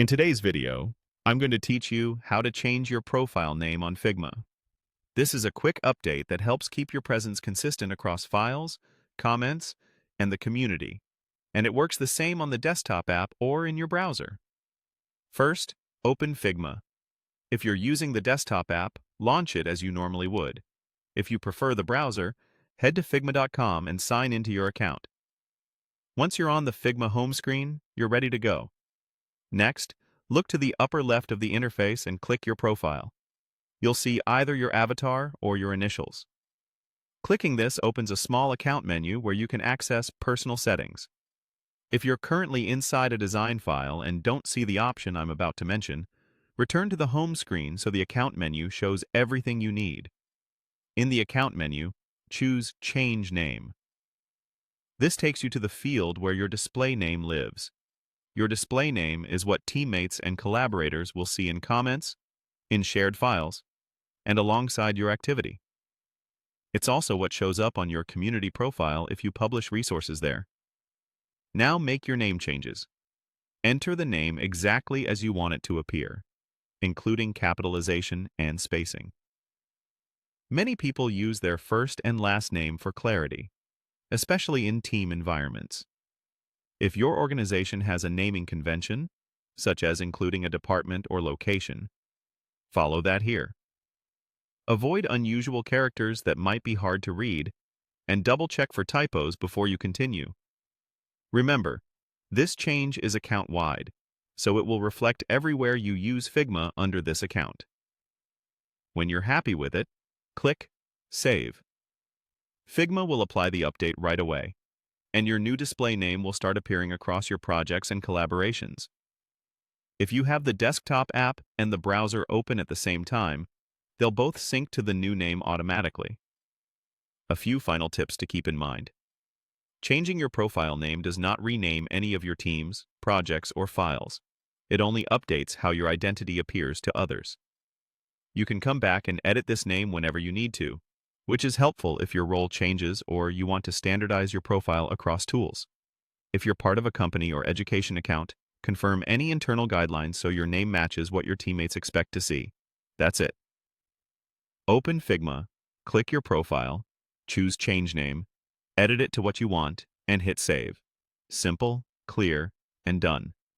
In today's video, I'm going to teach you how to change your profile name on Figma. This is a quick update that helps keep your presence consistent across files, comments, and the community, and it works the same on the desktop app or in your browser. First, open Figma. If you're using the desktop app, launch it as you normally would. If you prefer the browser, head to figma.com and sign into your account. Once you're on the Figma home screen, you're ready to go. Next, look to the upper left of the interface and click your profile. You'll see either your avatar or your initials. Clicking this opens a small account menu where you can access personal settings. If you're currently inside a design file and don't see the option I'm about to mention, return to the home screen so the account menu shows everything you need. In the account menu, choose Change Name. This takes you to the field where your display name lives. Your display name is what teammates and collaborators will see in comments, in shared files, and alongside your activity. It's also what shows up on your community profile if you publish resources there. Now make your name changes. Enter the name exactly as you want it to appear, including capitalization and spacing. Many people use their first and last name for clarity, especially in team environments. If your organization has a naming convention, such as including a department or location, follow that here. Avoid unusual characters that might be hard to read, and double-check for typos before you continue. Remember, this change is account-wide, so it will reflect everywhere you use Figma under this account. When you're happy with it, click Save. Figma will apply the update right away, and your new display name will start appearing across your projects and collaborations. If you have the desktop app and the browser open at the same time, they'll both sync to the new name automatically. A few final tips to keep in mind. Changing your profile name does not rename any of your teams, projects, or files. It only updates how your identity appears to others. You can come back and edit this name whenever you need to, which is helpful if your role changes or you want to standardize your profile across tools. If you're part of a company or education account, confirm any internal guidelines so your name matches what your teammates expect to see. That's it. Open Figma, click your profile, choose Change Name, edit it to what you want, and hit Save. Simple, clear, and done.